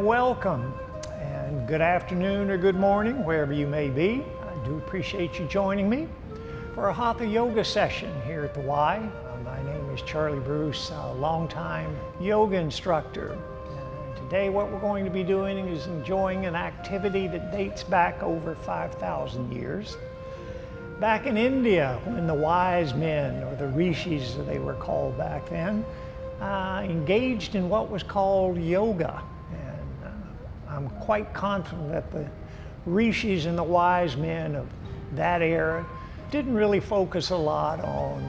and welcome, and good afternoon or good morning, wherever you may be. I do appreciate you joining me for a Hatha Yoga session here at the Y. My name is Charlie Bruce, a longtime yoga instructor. And today what we're going to be doing is enjoying an activity that dates back over 5,000 years. Back in India, when the wise men, or the rishis as they were called back then, engaged in what was called yoga. And I'm quite confident that the rishis and the wise men of that era didn't really focus a lot on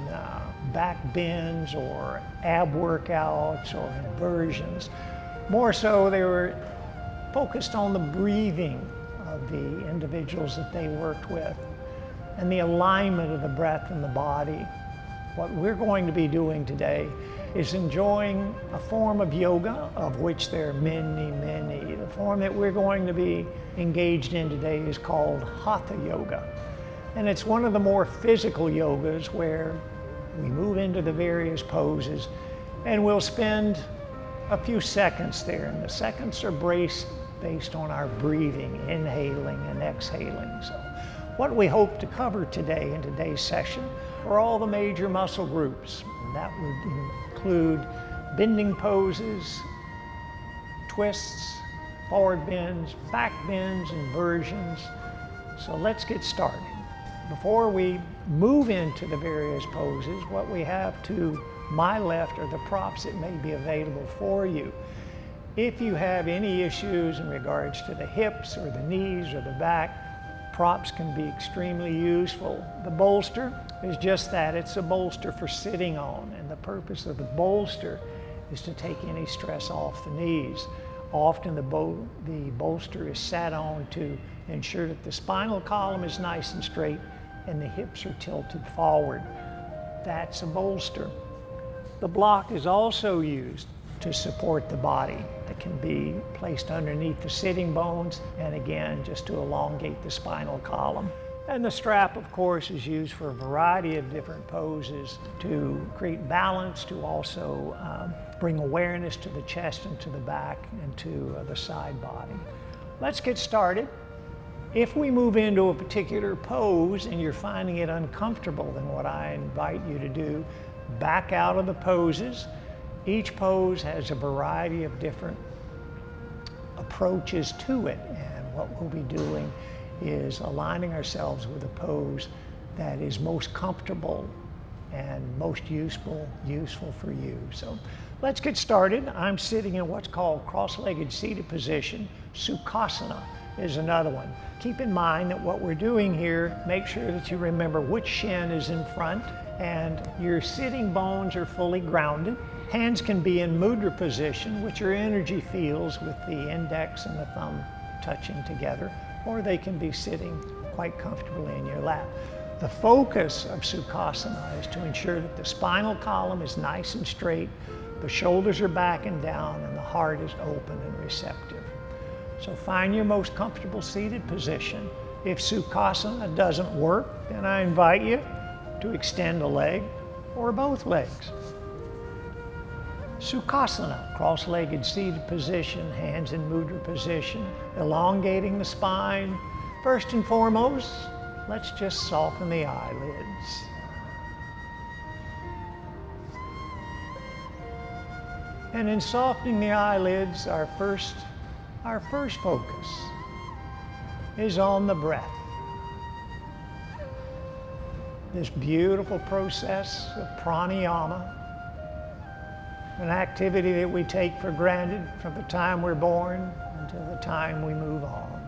back bends or ab workouts or inversions. More so, they were focused on the breathing of the individuals that they worked with and the alignment of the breath and the body. What we're going to be doing today is enjoying a form of yoga, of which there are many, many. The form that we're going to be engaged in today is called Hatha Yoga. And it's one of the more physical yogas where we move into the various poses and we'll spend a few seconds there. And the seconds are based on our breathing, inhaling and exhaling. So what we hope to cover today in today's session are all the major muscle groups. And that would include bending poses, twists, forward bends, back bends, inversions. So let's get started. Before we move into the various poses, what we have to my left are the props that may be available for you. If you have any issues in regards to the hips or the knees or the back, props can be extremely useful. The bolster is just that, it's a bolster for sitting on, and the purpose of the bolster is to take any stress off the knees. Often the bolster is sat on to ensure that the spinal column is nice and straight and the hips are tilted forward. That's a bolster. The block is also used to support the body. It can be placed underneath the sitting bones and again just to elongate the spinal column. And the strap, of course, is used for a variety of different poses to create balance, to also bring awareness to the chest and to the back and to the side body. Let's get started. If we move into a particular pose and you're finding it uncomfortable, then what I invite you to do, back out of the poses. Each pose has a variety of different approaches to it, and what we'll be doing is aligning ourselves with a pose that is most comfortable and most useful for you. So let's get started. I'm sitting in what's called cross-legged seated position. Sukhasana is another one. Keep in mind that what we're doing here, make sure that you remember which shin is in front and your sitting bones are fully grounded. Hands can be in mudra position, which are energy fields with the index and the thumb touching together, or they can be sitting quite comfortably in your lap. The focus of Sukhasana is to ensure that the spinal column is nice and straight, the shoulders are back and down, and the heart is open and receptive. So find your most comfortable seated position. If Sukhasana doesn't work, then I invite you to extend a leg or both legs. Sukhasana, cross-legged seated position, hands in mudra position, elongating the spine. First and foremost, let's just soften the eyelids. And in softening the eyelids, our first focus is on the breath. This beautiful process of pranayama, an activity that we take for granted from the time we're born until the time we move on.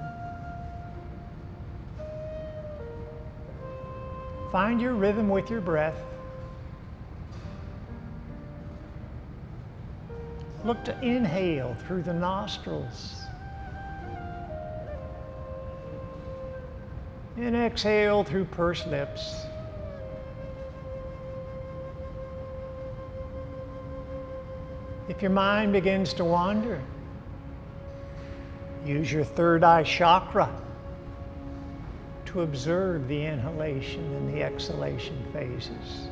Find your rhythm with your breath. Look to inhale through the nostrils and exhale through pursed lips. If your mind begins to wander, use your third eye chakra to observe the inhalation and the exhalation phases.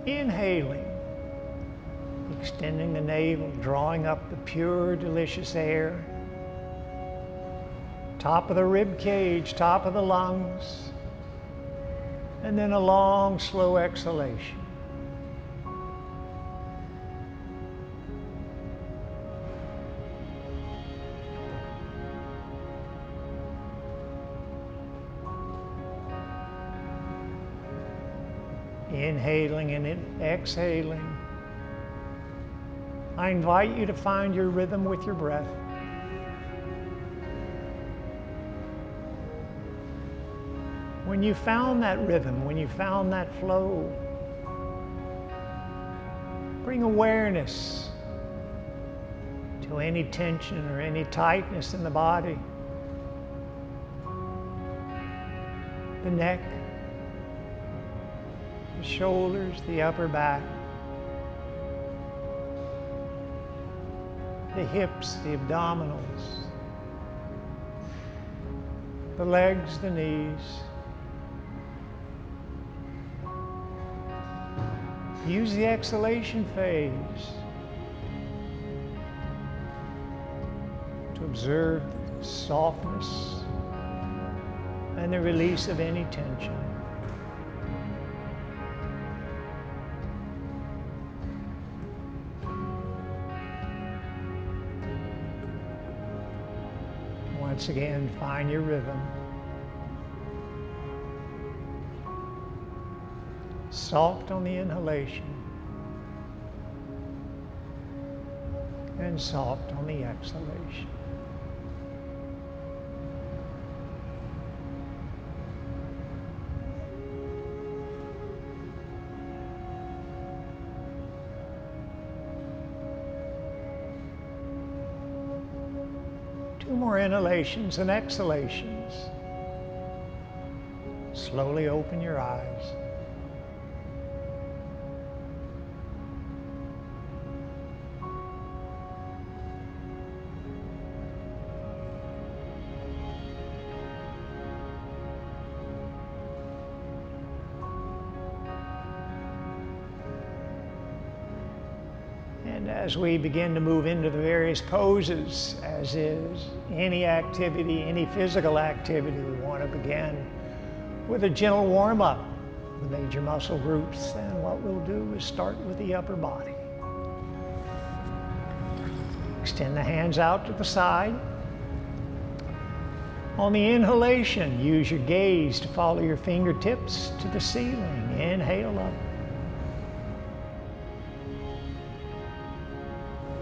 Inhaling, Extending the navel, drawing up the pure, delicious air. Top of the rib cage, top of the lungs. And then a long, slow exhalation. Inhaling and exhaling. I invite you to find your rhythm with your breath. When you found that rhythm, when you found that flow, bring awareness to any tension or any tightness in the body. The neck, the shoulders, the upper back, the hips, the abdominals, the legs, the knees. Use the exhalation phase to observe the softness and the release of any tension. Once again, find your rhythm. Soft on the inhalation and soft on the exhalation. Two more inhalations and exhalations. Slowly open your eyes. And as we begin to move into the various poses, as is any activity, any physical activity, we want to begin with a gentle warm-up, the major muscle groups. And what we'll do is start with the upper body. Extend the hands out to the side. On the inhalation, use your gaze to follow your fingertips to the ceiling. Inhale up.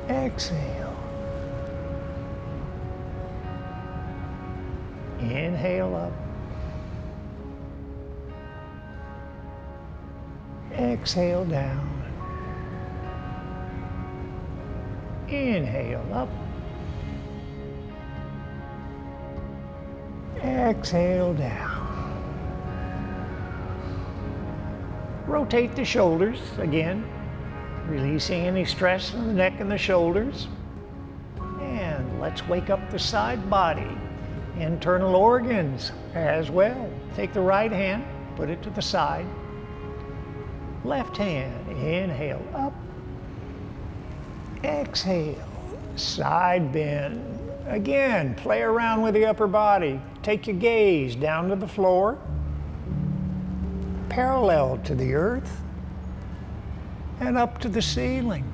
Exhale. Inhale up. Exhale down. Inhale up. Exhale down. Rotate the shoulders again, releasing any stress in the neck and the shoulders. And let's wake up the side body, internal organs as well. Take the right hand, put it to the side. Left hand, inhale up. Exhale, side bend. Again, play around with the upper body. Take your gaze down to the floor, parallel to the earth, and up to the ceiling.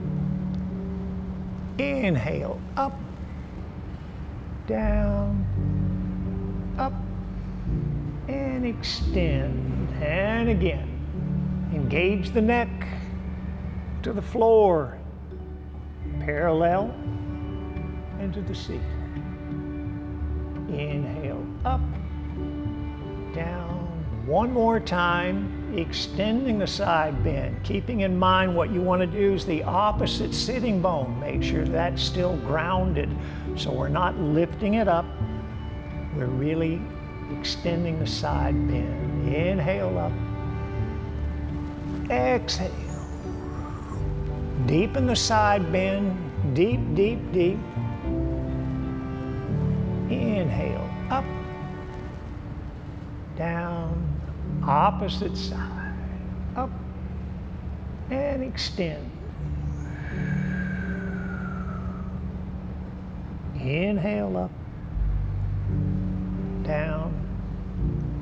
Inhale, up, down, up, and extend. And again, engage the neck to the floor, parallel, and to the ceiling. Inhale, up, down. One more time, extending the side bend, keeping in mind what you want to do is the opposite sitting bone. Make sure that's still grounded, so we're not lifting it up. We're really extending the side bend. Inhale up. Exhale. Deepen the side bend. Deep, deep, deep. Inhale. Up. Down. Opposite side. Up. And extend. Inhale up, down,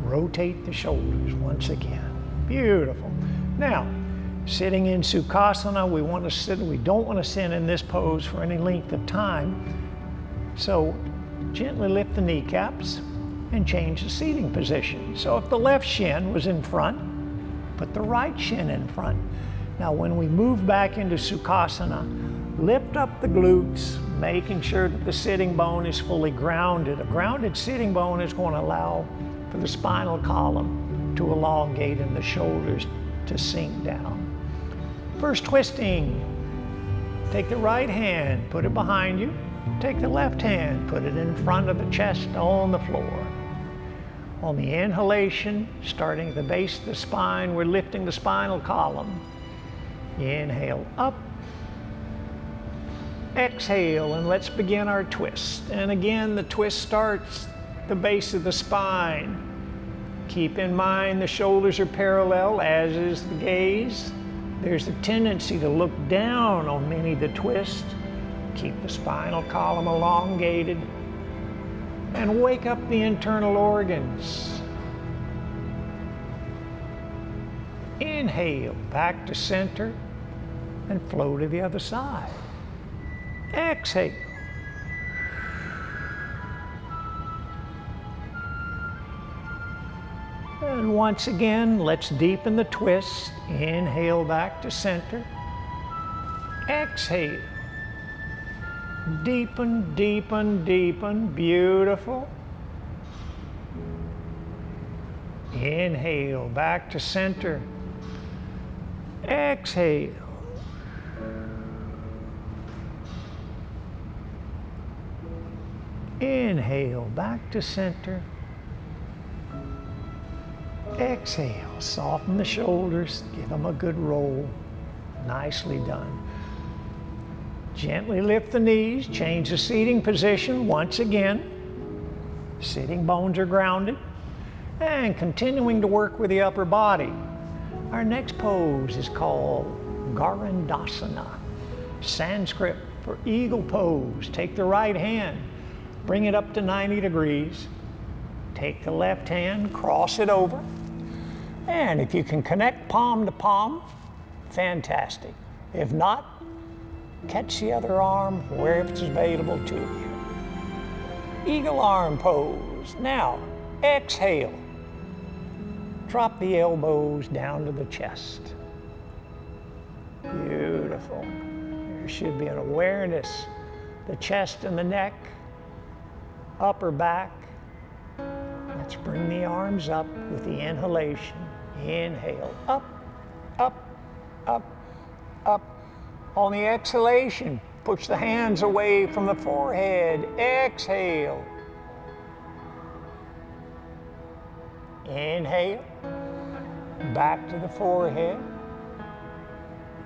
rotate the shoulders once again. Beautiful. Now, sitting in Sukhasana, we don't want to sit in this pose for any length of time. So gently lift the kneecaps and change the seating position. So if the left shin was in front, put the right shin in front. Now when we move back into Sukhasana, lift up the glutes, making sure that the sitting bone is fully grounded. A grounded sitting bone is going to allow for the spinal column to elongate and the shoulders to sink down. First twisting. Take the right hand, put it behind you. Take the left hand, put it in front of the chest on the floor. On the inhalation, starting at the base of the spine, we're lifting the spinal column. Inhale up. Exhale, and let's begin our twist. And again, the twist starts at the base of the spine. Keep in mind the shoulders are parallel, as is the gaze. There's a tendency to look down on many of the twists. Keep the spinal column elongated and wake up the internal organs. Inhale, back to center and flow to the other side. Exhale. And once again, let's deepen the twist. Inhale back to center. Exhale. Deepen, deepen, deepen. Beautiful. Inhale back to center. Exhale. Inhale back to center. Exhale, soften the shoulders, give them a good roll. Nicely done. Gently lift the knees, change the seating position once again. Sitting bones are grounded. And continuing to work with the upper body. Our next pose is called Garandasana, Sanskrit for eagle pose. Take the right hand, bring it up to 90 degrees. Take the left hand, cross it over. And if you can connect palm to palm, fantastic. If not, catch the other arm wherever it's available to you. Eagle arm pose. Now, exhale. Drop the elbows down to the chest. Beautiful. There should be an awareness. The chest and the neck, upper back. Let's bring the arms up with the inhalation. Inhale, up, up, up, up. On the exhalation, push the hands away from the forehead. Exhale. Inhale, back to the forehead.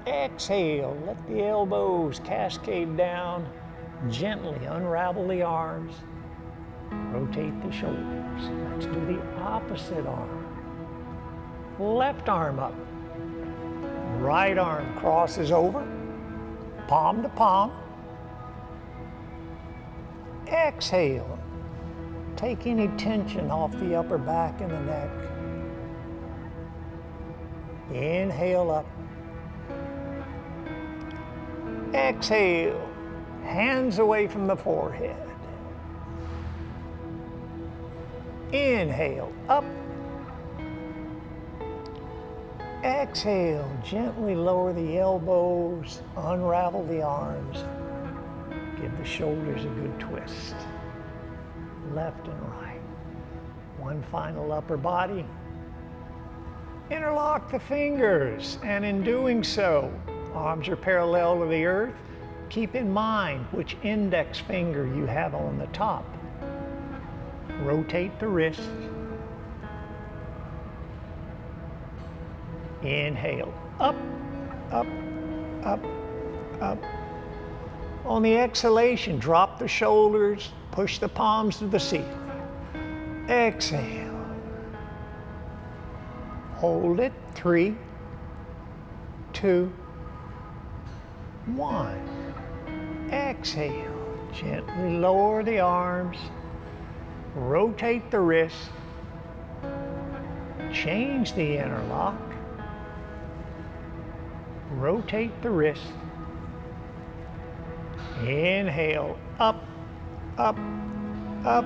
Exhale, let the elbows cascade down. Gently unravel the arms. Rotate the shoulders. Let's do the opposite arm. Left arm up. Right arm crosses over. Palm to palm. Exhale. Take any tension off the upper back and the neck. Inhale up. Exhale. Hands away from the forehead. Inhale, up. Exhale, gently lower the elbows, unravel the arms. Give the shoulders a good twist. Left and right. One final upper body. Interlock the fingers, and in doing so, arms are parallel to the earth. Keep in mind which index finger you have on the top. Rotate the wrist. Inhale, up, up, up, up. On the exhalation, drop the shoulders, push the palms to the ceiling. Exhale. Hold it, 3, 2, 1. Exhale. Gently lower the arms, rotate the wrists, change the interlock, rotate the wrist, inhale, up, up, up,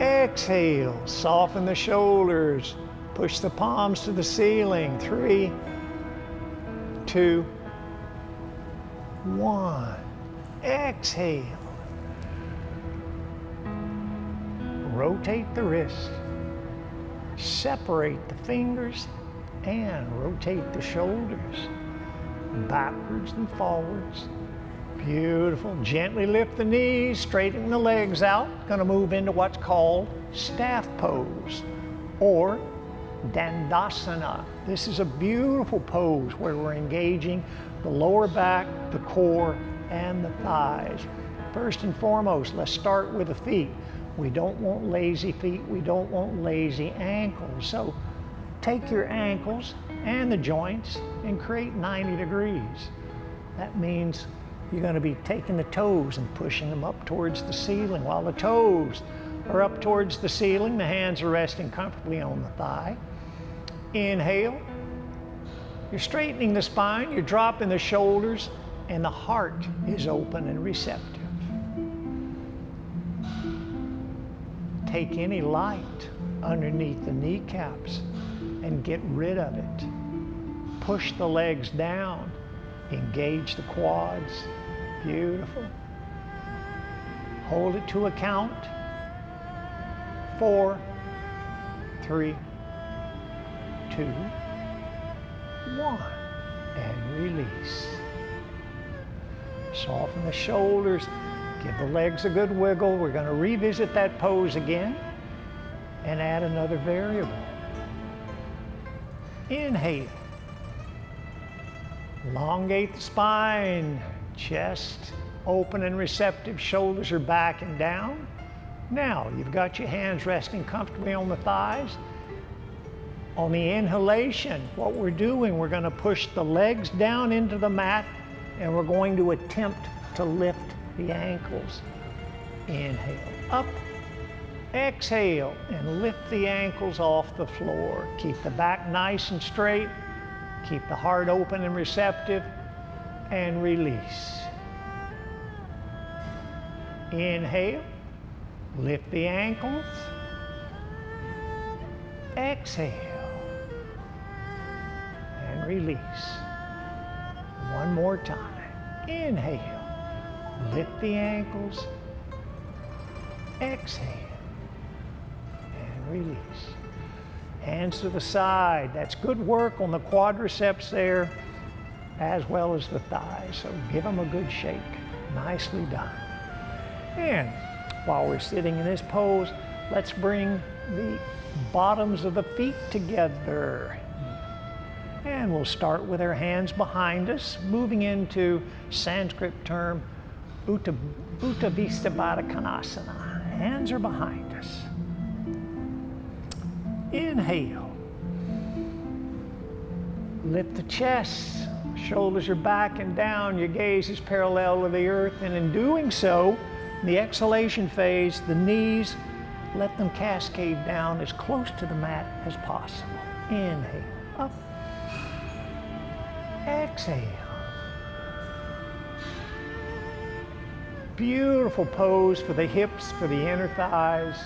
exhale, soften the shoulders, push the palms to the ceiling, 3, 2, 1. Exhale. Rotate the wrist. Separate the fingers and rotate the shoulders. Backwards and forwards. Beautiful. Gently lift the knees, straighten the legs out. Going to move into what's called staff pose or Dandasana. This is a beautiful pose where we're engaging the lower back, the core, and the thighs. First and foremost, let's start with the feet. We don't want lazy feet. We don't want lazy ankles. So take your ankles and the joints and create 90 degrees. That means you're going to be taking the toes and pushing them up towards the ceiling. While the toes are up towards the ceiling, the hands are resting comfortably on the thigh. Inhale. You're straightening the spine, you're dropping the shoulders, and the heart is open and receptive. Take any light underneath the kneecaps and get rid of it. Push the legs down, engage the quads. Beautiful. Hold it to a count. 4, 3, 2, 1, and release. Soften the shoulders, give the legs a good wiggle. We're going to revisit that pose again and add another variable. Inhale. Elongate the spine, chest open and receptive, shoulders are back and down. Now, you've got your hands resting comfortably on the thighs. On the inhalation, what we're doing, we're going to push the legs down into the mat and we're going to attempt to lift the ankles. Inhale, up, exhale, and lift the ankles off the floor. Keep the back nice and straight, keep the heart open and receptive, and release. Inhale, lift the ankles, exhale, and release. One more time. Inhale, lift the ankles, exhale, and release. Hands to the side. That's good work on the quadriceps there, as well as the thighs. So give them a good shake. Nicely done. And while we're sitting in this pose, let's bring the bottoms of the feet together. And we'll start with our hands behind us, moving into Sanskrit term, Uttabhista Baddha Konasana. Hands are behind us. Inhale. Lift the chest. Shoulders are back and down. Your gaze is parallel to the earth. And in doing so, in the exhalation phase, the knees, let them cascade down as close to the mat as possible. Inhale. Up. Exhale. Beautiful pose for the hips, for the inner thighs.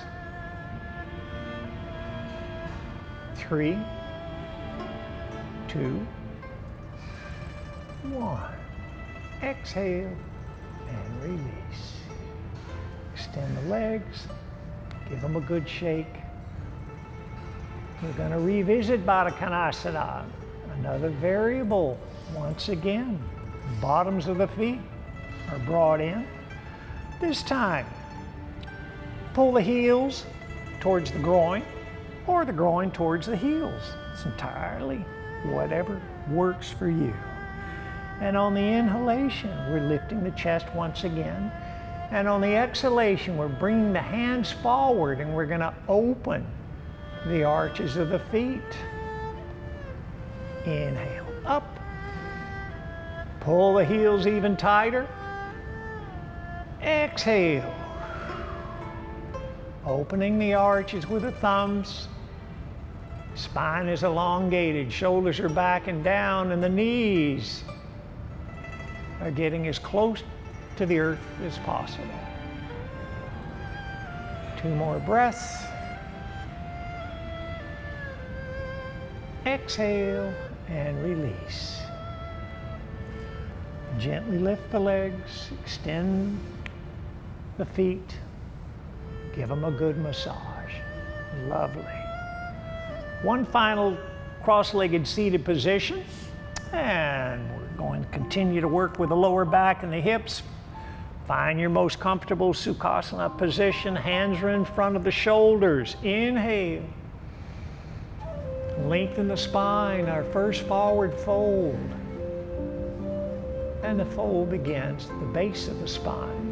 3, 2, 1. Exhale and release. Extend the legs. Give them a good shake. We're going to revisit Baddha Konasana. Another variable. Once again, bottoms of the feet are brought in. This time, pull the heels towards the groin or the groin towards the heels. It's entirely whatever works for you. And on the inhalation, we're lifting the chest once again. And on the exhalation, we're bringing the hands forward and we're going to open the arches of the feet. Inhale, up. Pull the heels even tighter. Exhale. Opening the arches with the thumbs. Spine is elongated, shoulders are back and down, and the knees are getting as close to the earth as possible. 2 more breaths. Exhale and release. Gently lift the legs, extend the feet, give them a good massage. Lovely. One final cross-legged seated position, and we're going to continue to work with the lower back and the hips. Find your most comfortable Sukhasana position. Hands are in front of the shoulders. Inhale. Lengthen the spine, our first forward fold. And the fold begins at the base of the spine.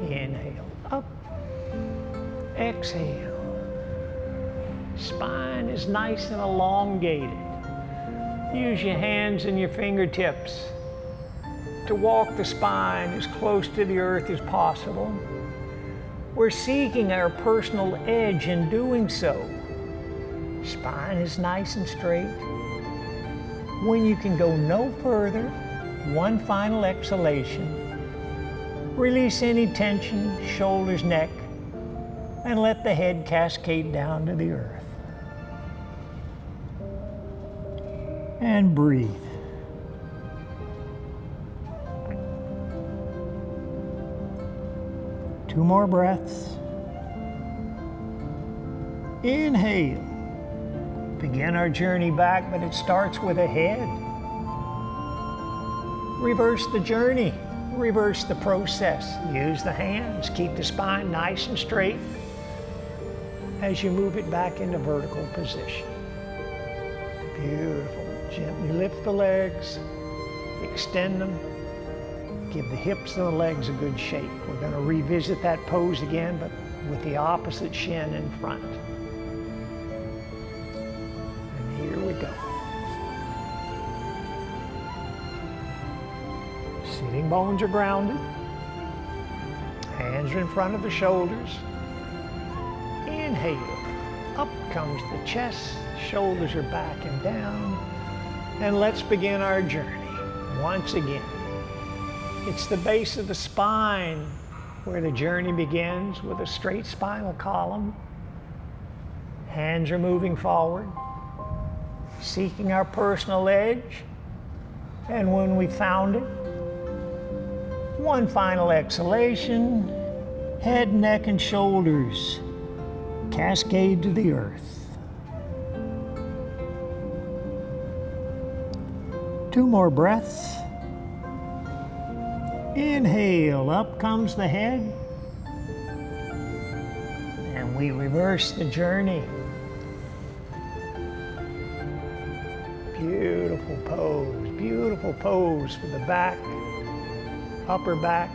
Inhale, up. Exhale. Spine is nice and elongated. Use your hands and your fingertips to walk the spine as close to the earth as possible. We're seeking our personal edge in doing so. Spine is nice and straight. When you can go no further, one final exhalation. Release any tension, shoulders, neck, and let the head cascade down to the earth. And breathe. Two more breaths. Inhale. Begin our journey back, but it starts with a head. Reverse the journey. Reverse the process. Use the hands. Keep the spine nice and straight as you move it back into vertical position. Beautiful. Gently lift the legs, extend them, give the hips and the legs a good shake. We're going to revisit that pose again, but with the opposite shin in front. And here we go. Sitting bones are grounded. Hands are in front of the shoulders. Inhale. Up comes the chest. Shoulders are back and down. And let's begin our journey. Once again, it's the base of the spine where the journey begins with a straight spinal column. Hands are moving forward, seeking our personal edge. And when we found it, one final exhalation, head, neck, and shoulders cascade to the earth. 2 more breaths. Inhale, up comes the head. And we reverse the journey. Beautiful pose for the back, upper back.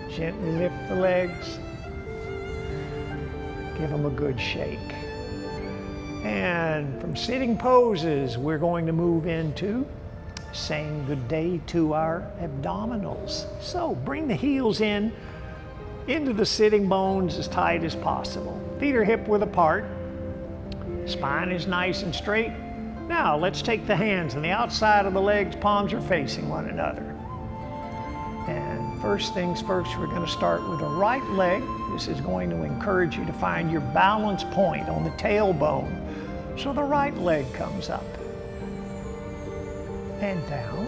Gently lift the legs. Give them a good shake. And from sitting poses, we're going to move into saying good day to our abdominals. So bring the heels in into the sitting bones as tight as possible. Feet are hip width apart. Spine is nice and straight. Now let's take the hands on the outside of the legs, palms are facing one another. And first things first, we're going to start with the right leg. This is going to encourage you to find your balance point on the tailbone. So the right leg comes up and down,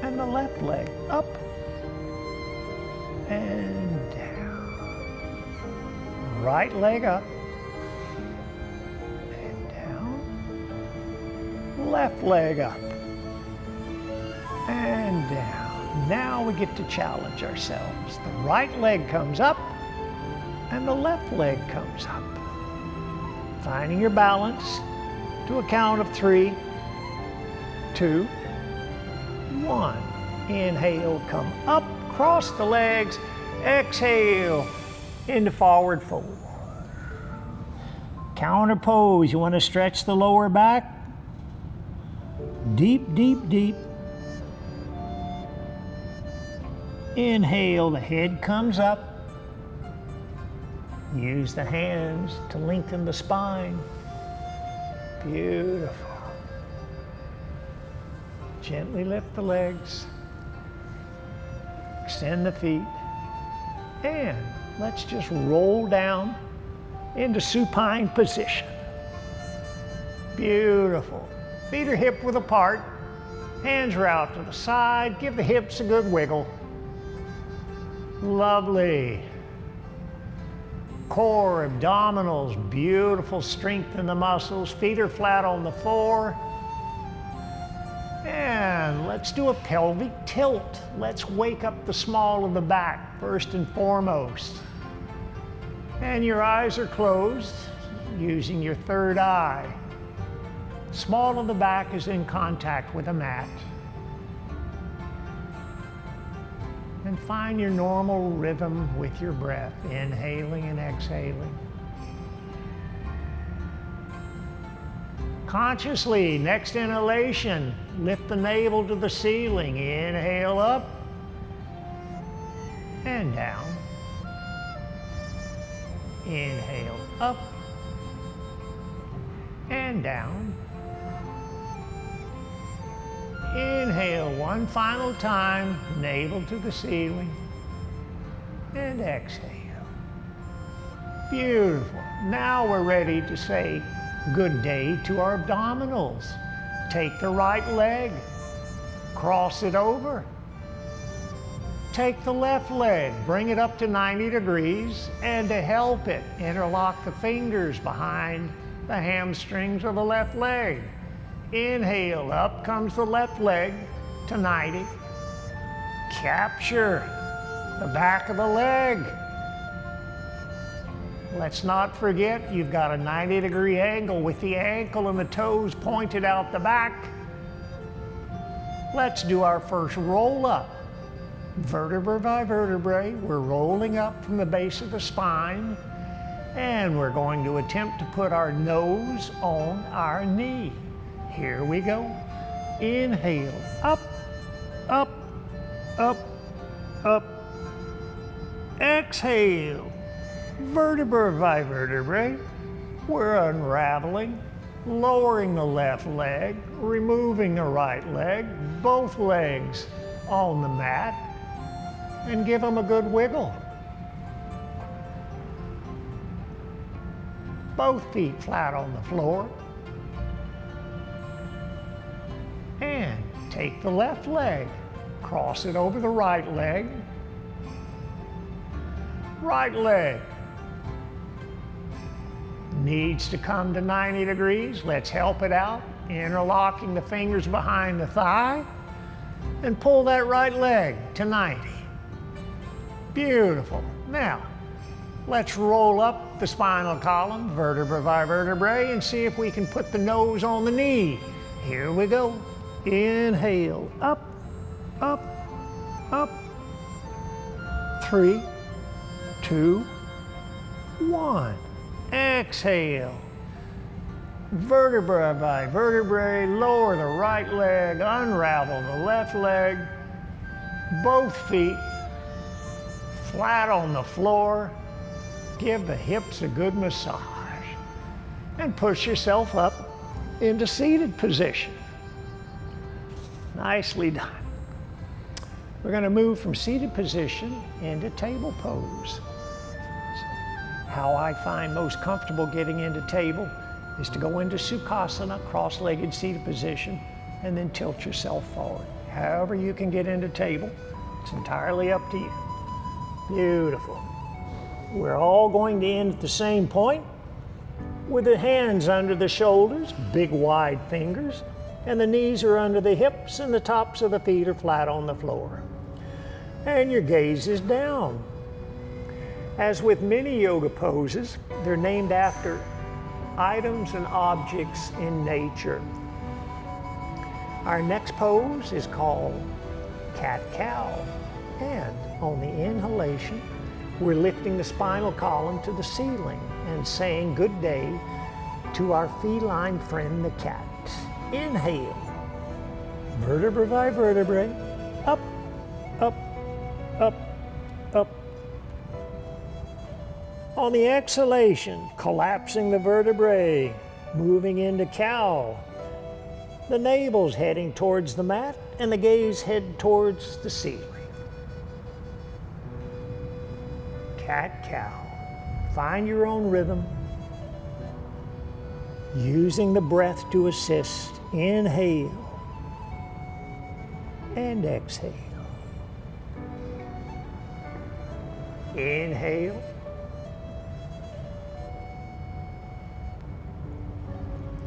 and the left leg up and down. Right leg up and down, left leg up and down. Now we get to challenge ourselves. The right leg comes up and the left leg comes up. Finding your balance to a count of 3, 2, 1. Inhale, come up, cross the legs. Exhale, into forward fold. Counter pose. You want to stretch the lower back. Deep, deep, deep. Inhale, the head comes up. Use the hands to lengthen the spine. Beautiful. Gently lift the legs. Extend the feet. And let's just roll down into supine position. Beautiful. Feet are hip width apart. Hands are out to the side. Give the hips a good wiggle. Lovely. Core, abdominals, beautiful strength in the muscles. Feet are flat on the floor. And let's do a pelvic tilt. Let's wake up the small of the back first and foremost. And your eyes are closed using your third eye. Small of the back is in contact with the mat. And find your normal rhythm with your breath, inhaling and exhaling. Consciously, next inhalation, lift the navel to the ceiling. Inhale up and down. Inhale up and down. Inhale one final time, navel to the ceiling, and exhale. Beautiful. Now we're ready to say good day to our abdominals. Take the right leg, cross it over. Take the left leg, bring it up to 90 degrees, and to help it, interlock the fingers behind the hamstrings of the left leg. Inhale, up comes the left leg to 90. Capture the back of the leg. Let's not forget you've got a 90-degree angle with the ankle and the toes pointed out the back. Let's do our first roll up. Vertebra by vertebrae, we're rolling up from the base of the spine, and we're going to attempt to put our nose on our knee. Here we go. Inhale, up, up, up, up. Exhale, vertebra by vertebrae. We're unraveling, lowering the left leg, removing the right leg, both legs on the mat, and give them a good wiggle. Both feet flat on the floor. And take the left leg, cross it over the right leg. Right leg needs to come to 90 degrees. Let's help it out, interlocking the fingers behind the thigh, and pull that right leg to 90. Beautiful. Now, let's roll up the spinal column, vertebra by vertebrae, and see if we can put the nose on the knee. Here we go. Inhale, up, up, up. 3, 2, 1. Exhale. Vertebra by vertebrae, lower the right leg, unravel the left leg. Both feet flat on the floor. Give the hips a good massage. And push yourself up into seated position. Nicely done. We're going to move from seated position into table pose. How I find most comfortable getting into table is to go into Sukhasana, cross-legged seated position, and then tilt yourself forward. However you can get into table, it's entirely up to you. Beautiful. We're all going to end at the same point with the hands under the shoulders, big wide fingers, and the knees are under the hips and the tops of the feet are flat on the floor. And your gaze is down. As with many yoga poses, they're named after items and objects in nature. Our next pose is called cat-cow. And on the inhalation, we're lifting the spinal column to the ceiling and saying good day to our feline friend, the cat. Inhale, vertebra by vertebrae, up, up, up, up. On the exhalation, collapsing the vertebrae, moving into cow. The navel's heading towards the mat and the gaze head towards the ceiling. Cat-cow. Find your own rhythm, using the breath to assist. Inhale and exhale. Inhale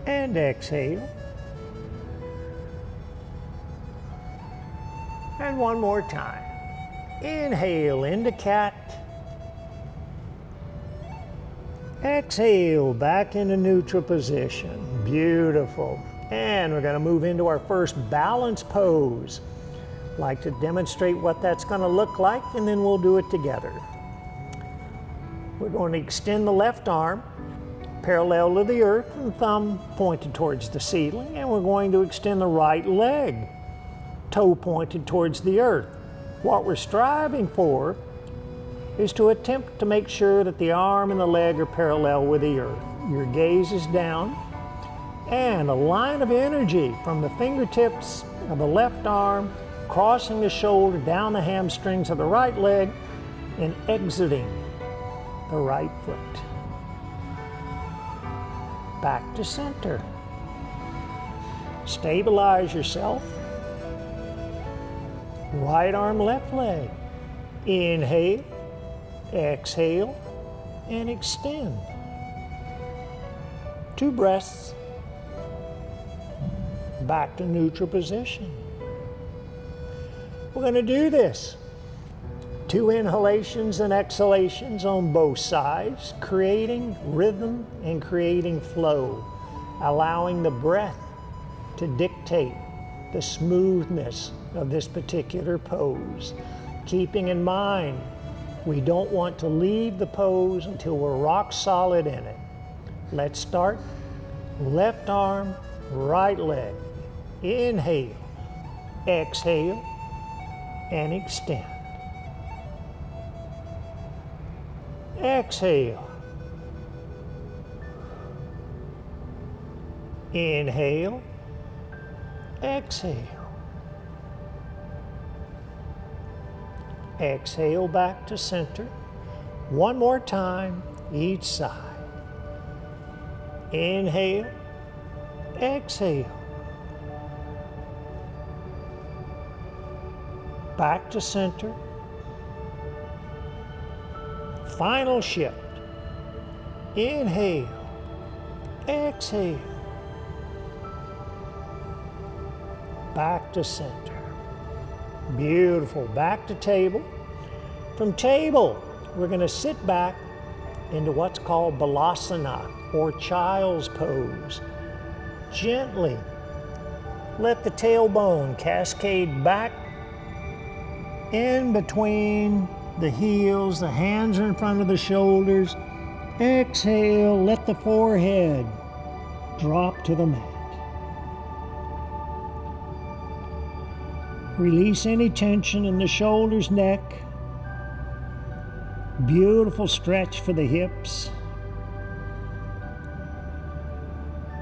and exhale. And one more time. Inhale into cat. Exhale back into neutral position. Beautiful. And we're going to move into our first balance pose. Like to demonstrate what that's going to look like, and then we'll do it together. We're going to extend the left arm parallel to the earth and thumb pointed towards the ceiling, and we're going to extend the right leg, toe pointed towards the earth. What we're striving for is to attempt to make sure that the arm and the leg are parallel with the earth. Your gaze is down, and a line of energy from the fingertips of the left arm crossing the shoulder down the hamstrings of the right leg and exiting the right foot. Back to center. Stabilize yourself. Right arm, left leg. Inhale, exhale, and extend. 2 breaths. Back to neutral position. We're going to do this. 2 inhalations and exhalations on both sides, creating rhythm and creating flow, allowing the breath to dictate the smoothness of this particular pose. Keeping in mind, we don't want to leave the pose until we're rock solid in it. Let's start. Left arm, right leg. Inhale, exhale, and extend. Exhale. Inhale, exhale. Exhale back to center. One more time, each side. Inhale, exhale. Back to center. Final shift. Inhale, exhale. Back to center. Beautiful. Back to table. From table, we're going to sit back into what's called Balasana, or child's pose. Gently let the tailbone cascade back in between the heels. The hands are in front of the shoulders. Exhale, let the forehead drop to the mat. Release any tension in the shoulders, neck. Beautiful stretch for the hips.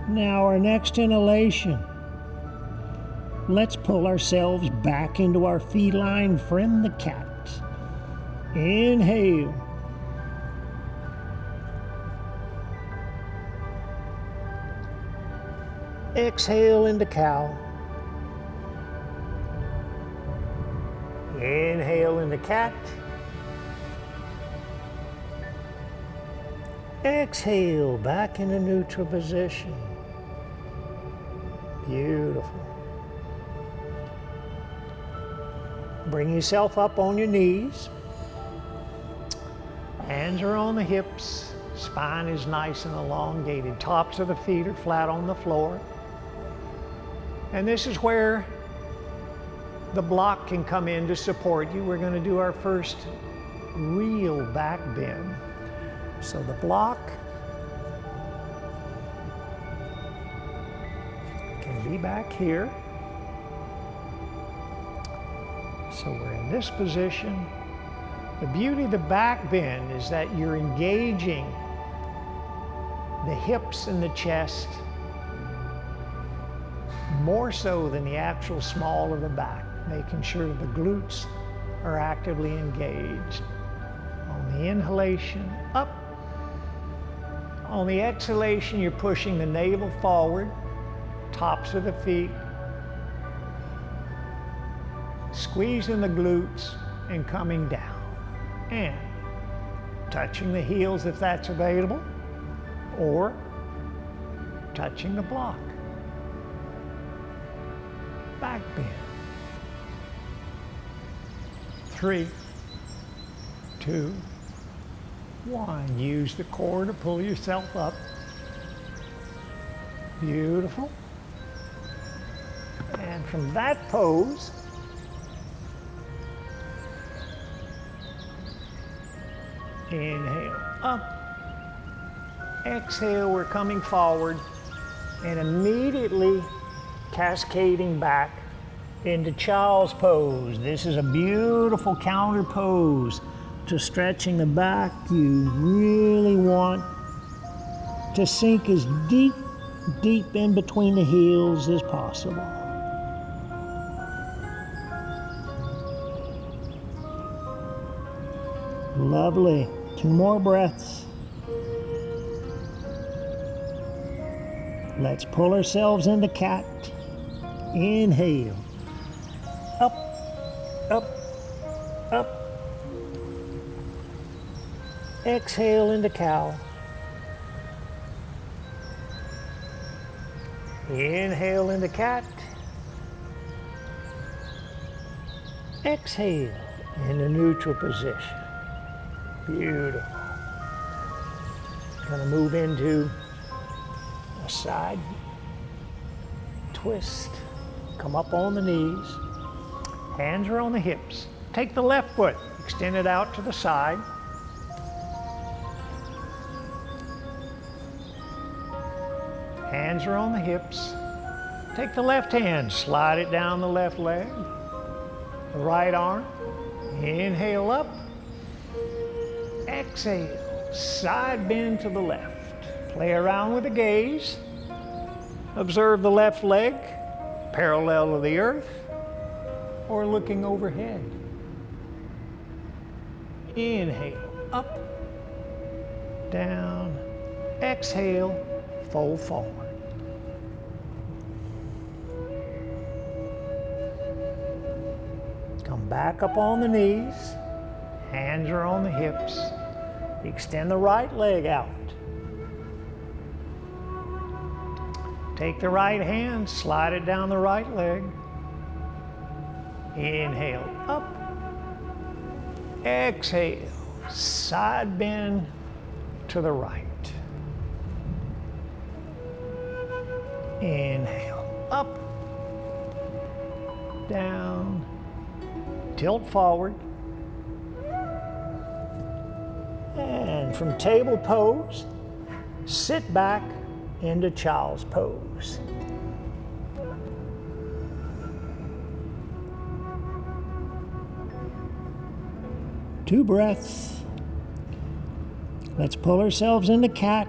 Now our next inhalation. Let's pull ourselves back into our feline friend, the cat. Inhale. Exhale into cow. Inhale into cat. Exhale back into neutral position. Beautiful. Bring yourself up on your knees. Hands are on the hips. Spine is nice and elongated. Tops of the feet are flat on the floor. And this is where the block can come in to support you. We're going to do our first real back bend. So the block can be back here. So we're in this position. The beauty of the back bend is that you're engaging the hips and the chest more so than the actual small of the back, making sure the glutes are actively engaged. On the inhalation, up. On the exhalation, you're pushing the navel forward, tops of the feet, squeezing the glutes and coming down. And touching the heels if that's available, or touching the block. Back bend. 3, 2, 1. Use the core to pull yourself up. Beautiful. And from that pose, inhale, up. Exhale, we're coming forward and immediately cascading back into child's pose. This is a beautiful counter pose to stretching the back. You really want to sink as deep in between the heels as possible. Lovely. 2 more breaths. Let's pull ourselves into cat. Inhale. Up, up, up. Exhale into cow. Inhale into cat. Exhale into neutral position. Beautiful. Gonna move into a side twist. Come up on the knees. Hands are on the hips. Take the left foot, extend it out to the side. Hands are on the hips. Take the left hand, slide it down the left leg. The right arm. Inhale up. Exhale. Side bend to the left. Play around with the gaze. Observe the left leg parallel to the earth or looking overhead. Inhale, up, down. Exhale, fold forward. Come back up on the knees. Hands are on the hips. Extend the right leg out. Take the right hand, slide it down the right leg. Inhale, up. Exhale, side bend to the right. Inhale, up, down, tilt forward. And from table pose, sit back into child's pose. Two breaths. Let's pull ourselves into cat.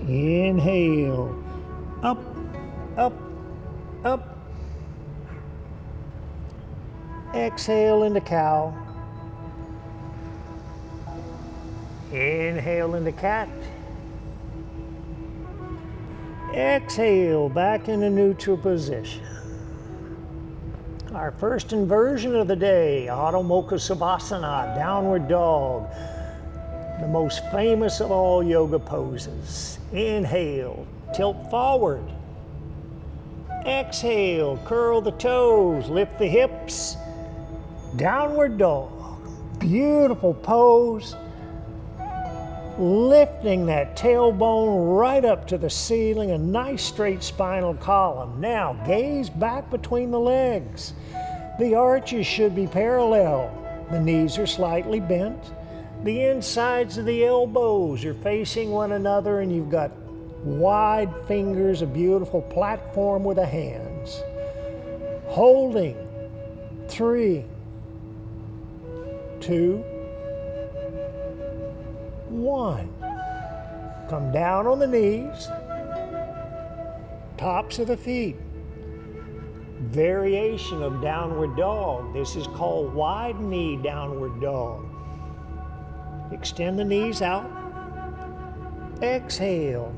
Inhale. Up, up, up. Exhale into cow. Inhale into cat. Exhale back into neutral position. Our first inversion of the day, Adho Mukha Savasana, downward dog. The most famous of all yoga poses. Inhale, tilt forward. Exhale, curl the toes, lift the hips. Downward dog. Beautiful pose. Lifting that tailbone right up to the ceiling, a nice straight spinal column. Now, gaze back between the legs. The arches should be parallel. The knees are slightly bent. The insides of the elbows are facing one another, and you've got wide fingers, a beautiful platform with the hands. Holding. 3, 2, 1. Come down on the knees, tops of the feet. Variation of downward dog. This is called wide knee downward dog. Extend the knees out. Exhale.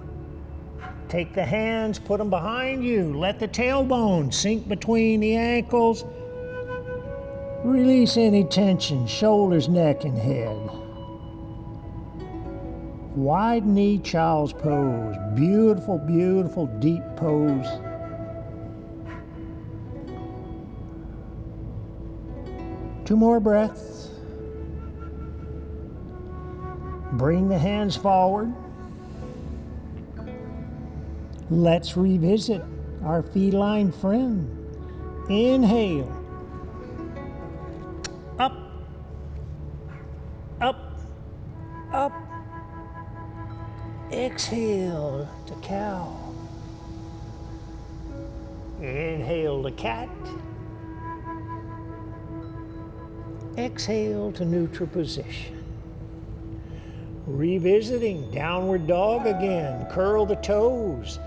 Take the hands, put them behind you. Let the tailbone sink between the ankles. Release any tension, shoulders, neck, and head. Wide knee child's pose. Beautiful, beautiful, deep pose. Two more breaths. Bring the hands forward. Let's revisit our feline friend. Inhale. Up, up, up. Exhale to cow. Inhale to cat. Exhale to neutral position. Revisiting downward dog again. Curl the toes.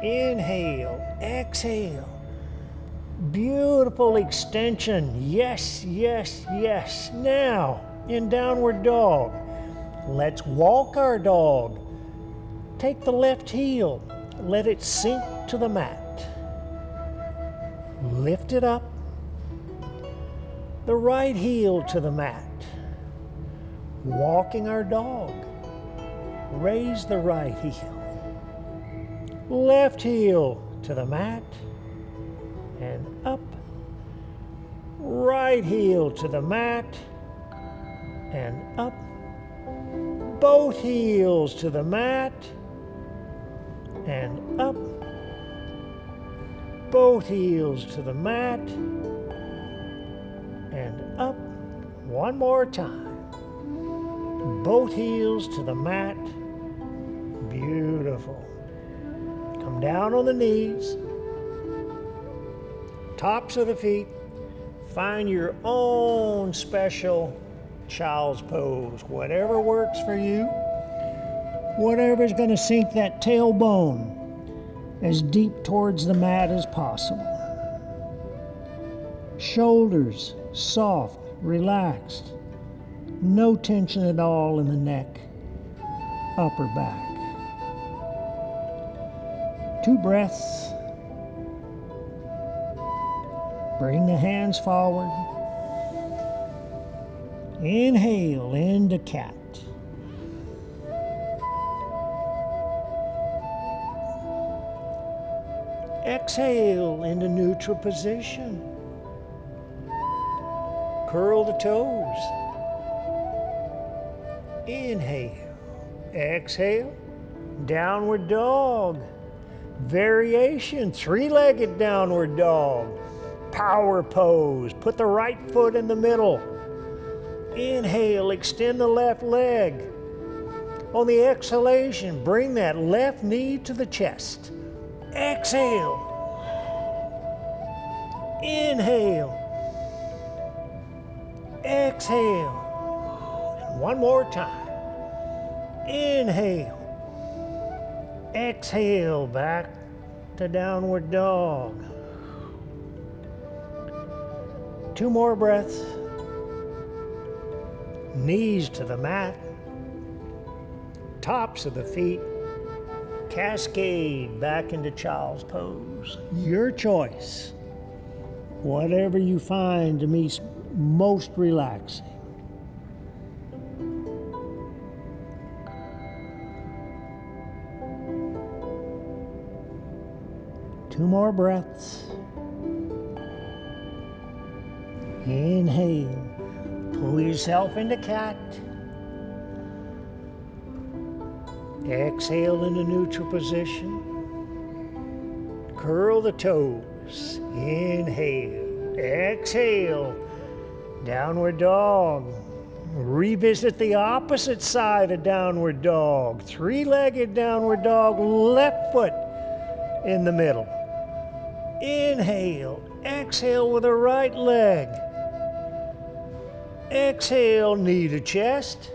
Inhale, exhale. Beautiful extension. Yes, yes, yes. Now, in downward dog, let's walk our dog. Take the left heel. Let it sink to the mat. Lift it up. The right heel to the mat. Walking our dog. Raise the right heel. Left heel to the mat and up. Right heel to the mat and up. Both heels to the mat and up. Both heels to the mat and up. One more time. Both heels to the mat. Beautiful. Come down on the knees, tops of the feet. Find your own special child's pose, whatever works for you, whatever's going to sink that tailbone as deep towards the mat as possible. Shoulders soft, relaxed, no tension at all in the neck, upper back. 2 breaths. Bring the hands forward. Inhale into cat. Exhale into neutral position. Curl the toes. Inhale. Exhale. Downward dog. Variation, 3-legged downward dog. Power pose. Put the right foot in the middle. Inhale, extend the left leg. On the exhalation, bring that left knee to the chest. Exhale. Inhale. Exhale. And one more time. Inhale. Exhale, back to downward dog. 2 more breaths. Knees to the mat. Tops of the feet. Cascade back into child's pose. Your choice. Whatever you find to be most relaxing. Two more breaths. Inhale. Pull yourself into cat. Exhale into neutral position. Curl the toes. Inhale. Exhale. Downward dog. Revisit the opposite side of downward dog. 3-legged downward dog. Left foot in the middle. Inhale. Exhale with the right leg. Exhale, knee to chest.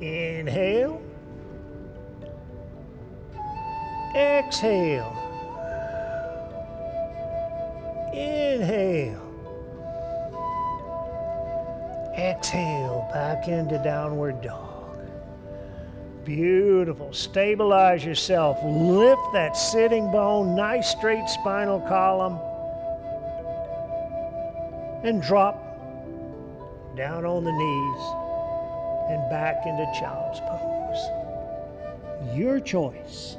Inhale. Exhale. Inhale. Exhale, back into downward dog. Beautiful. Stabilize yourself. Lift that sitting bone, nice straight spinal column. And drop down on the knees and back into child's pose. Your choice.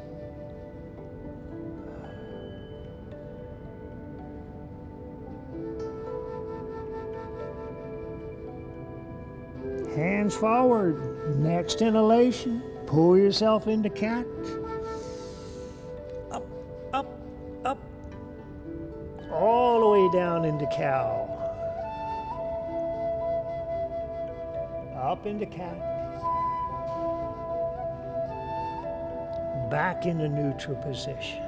Hands forward. Next inhalation, pull yourself into cat. Up, up, up. All the way down into cow. Up into cat. Back into neutral position.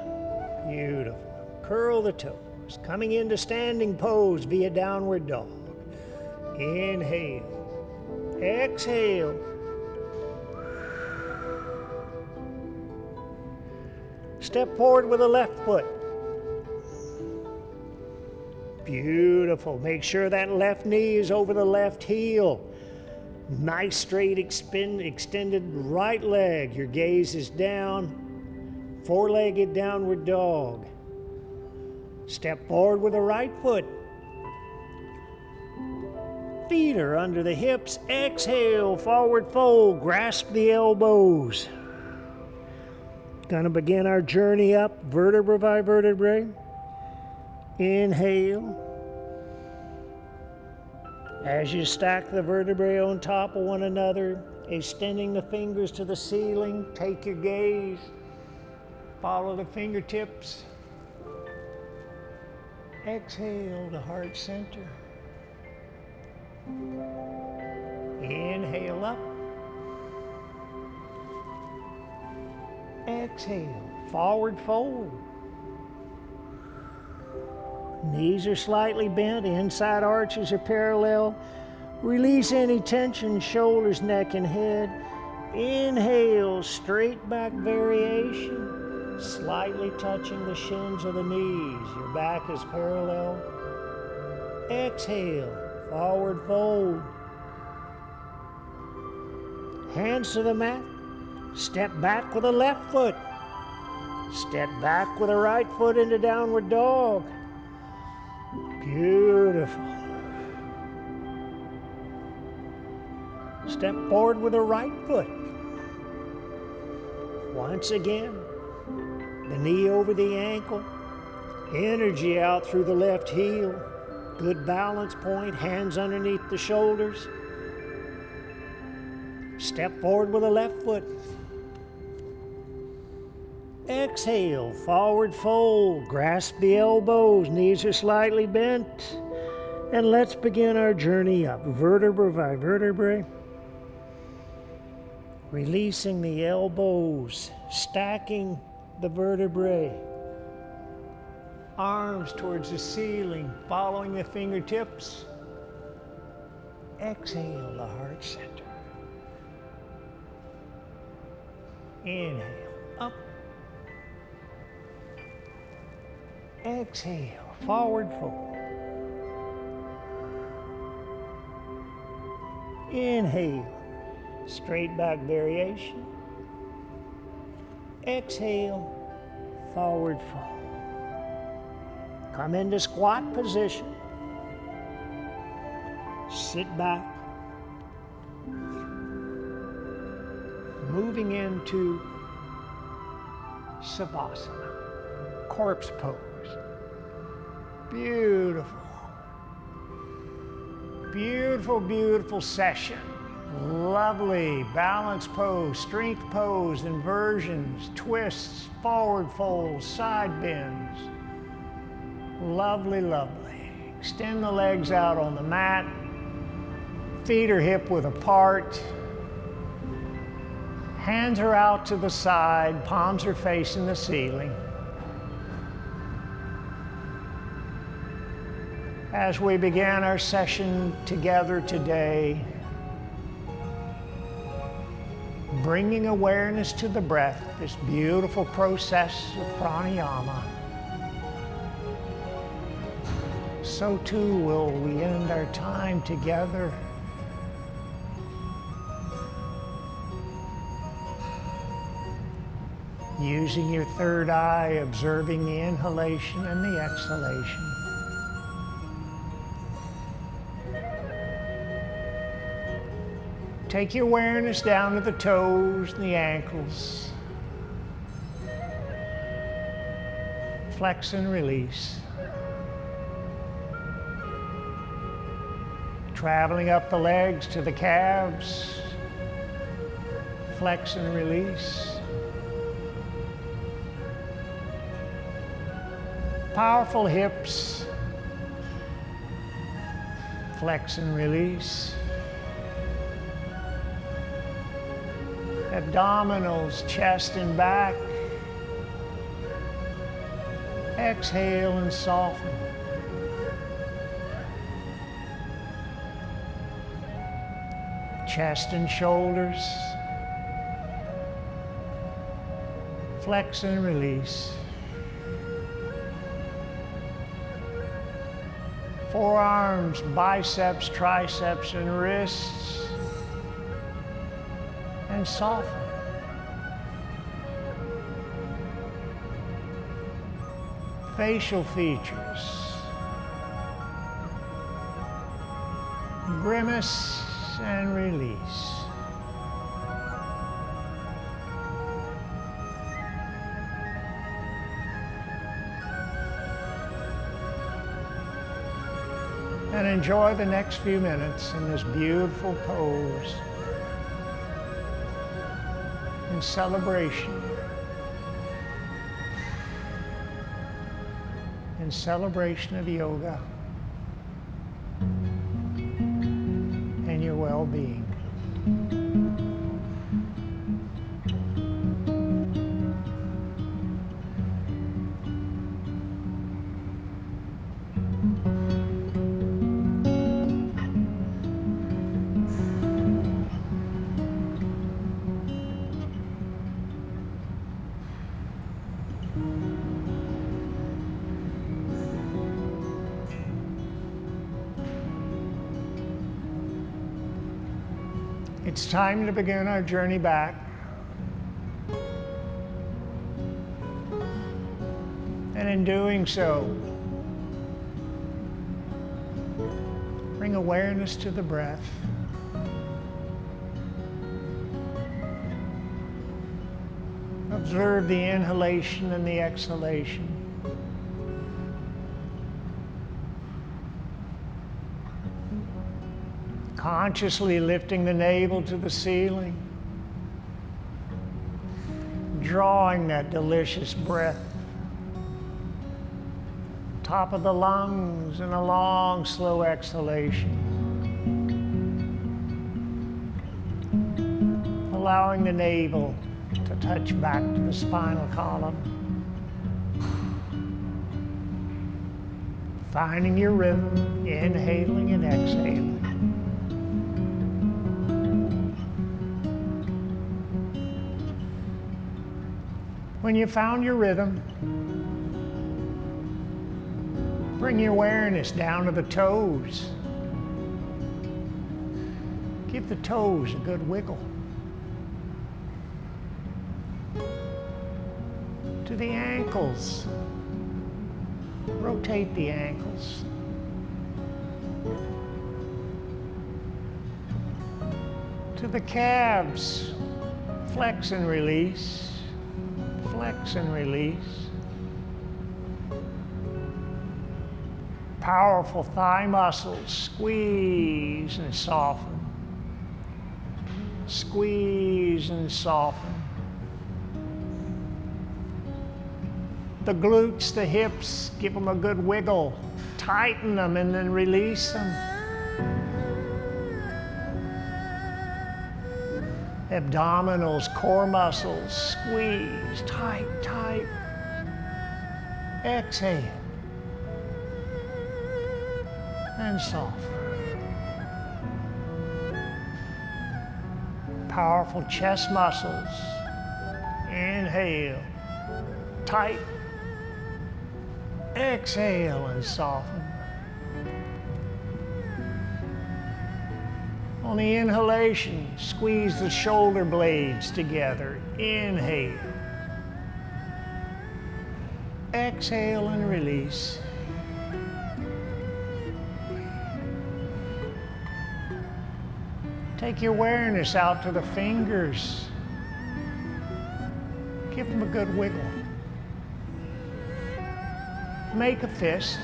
Beautiful. Curl the toes. Coming into standing pose via downward dog. Inhale. Exhale. Step forward with the left foot. Beautiful. Make sure that left knee is over the left heel. Nice straight extended right leg. Your gaze is down. Four-legged downward dog. Step forward with the right foot. Feet are under the hips. Exhale, forward fold. Grasp the elbows. Gonna begin our journey up vertebra by vertebrae. Inhale. As you stack the vertebrae on top of one another, extending the fingers to the ceiling, take your gaze, follow the fingertips. Exhale to heart center. Inhale up. Exhale, forward fold. Knees are slightly bent, inside arches are parallel. Release any tension, shoulders, neck, and head. Inhale, straight back variation, slightly touching the shins of the knees. Your back is parallel. Exhale, forward fold. Hands to the mat. Step back with the left foot. Step back with the right foot into downward dog. Beautiful. Step forward with the right foot. Once again, the knee over the ankle. Energy out through the left heel. Good balance point, hands underneath the shoulders. Step forward with the left foot. Exhale, forward fold, grasp the elbows, knees are slightly bent. And let's begin our journey up, vertebra by vertebrae. Releasing the elbows, stacking the vertebrae. Arms towards the ceiling, following the fingertips. Exhale to heart center. Inhale, up. Exhale, forward fold. Inhale, straight back variation. Exhale, forward fold. Come into squat position. Sit back. Moving into Savasana, corpse pose. Beautiful. Beautiful, beautiful session. Lovely balance pose, strength pose, inversions, twists, forward folds, side bends. Lovely, lovely. Extend the legs out on the mat. Feet are hip width apart. Hands are out to the side, palms are facing the ceiling. As we began our session together today, bringing awareness to the breath, this beautiful process of pranayama. So too will we end our time together using your third eye, observing the inhalation and the exhalation. Take your awareness down to the toes and the ankles. Flex and release. Traveling up the legs to the calves. Flex and release. Powerful hips. Flex and release. Abdominals, chest and back. Exhale and soften. Chest and shoulders. Flex and release. Forearms, biceps, triceps, and wrists. And soften. Facial features. Grimace and release. And enjoy the next few minutes in this beautiful pose. In celebration. In celebration of yoga and your well-being. It's time to begin our journey back. And in doing so, bring awareness to the breath. Observe the inhalation and the exhalation. Consciously lifting the navel to the ceiling, drawing that delicious breath, top of the lungs, and a long, slow exhalation. Allowing the navel to touch back to the spinal column. Finding your rhythm, inhaling and exhaling. When you found your rhythm, bring your awareness down to the toes. Give the toes a good wiggle. To the ankles. Rotate the ankles. To the calves. Flex and release. Flex and release. Powerful thigh muscles, squeeze and soften. Squeeze and soften. The glutes, the hips, give them a good wiggle. Tighten them and then release them. Abdominals, core muscles, squeeze, tight, tight. Exhale. And soften. powerful chest muscles. Inhale, tight. Exhale and soften. On the inhalation, squeeze the shoulder blades together. Inhale. Exhale and release. Take your awareness out to the fingers. Give them a good wiggle. Make a fist.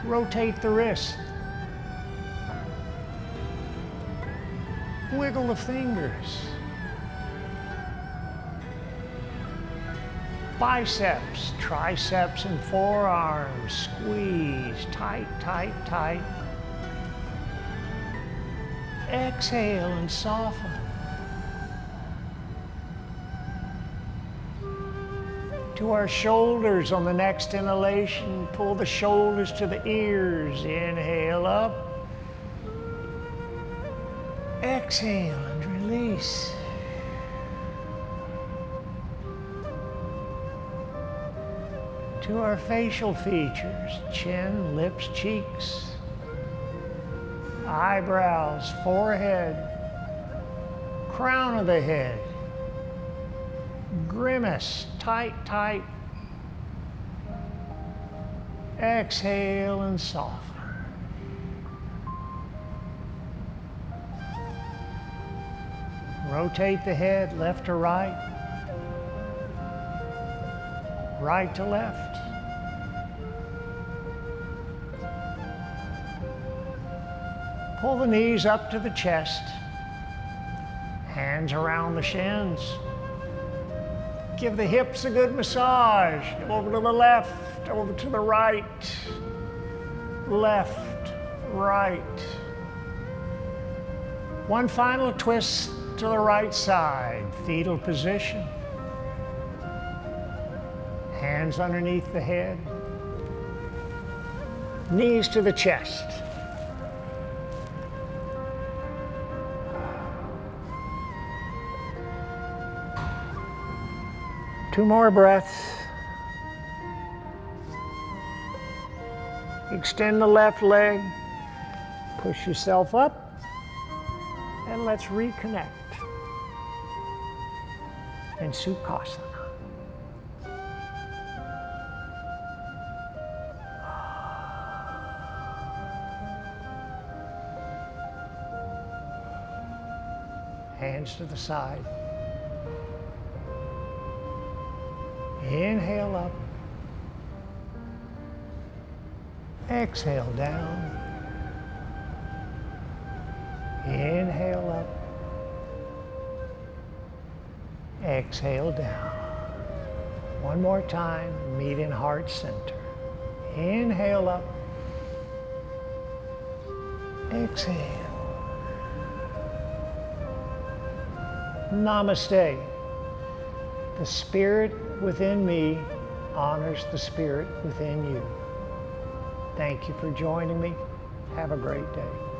Rotate the wrist. Wiggle the fingers. Biceps, triceps, and forearms. Squeeze. Tight, tight, tight. Exhale and soften. To our shoulders on the next inhalation, pull the shoulders to the ears. Inhale up. Exhale and release. To our facial features, chin, lips, cheeks, eyebrows, forehead, crown of the head, grimace, tight, tight. Exhale and soften. Rotate the head left to right, right to left. Pull the knees up to the chest, hands around the shins. Give the hips a good massage. Over to the left, over to the right, left, right. One final twist to the right side, fetal position. Hands underneath the head, knees to the chest. Two more breaths. Extend the left leg, push yourself up, and let's reconnect in Sukhasana. Hands to the side. Inhale up. Exhale down. Inhale up. Exhale down. One more time, meet in heart center. Inhale up. Exhale. Namaste. The spirit within me honors the spirit within you. Thank you for joining me. Have a great day.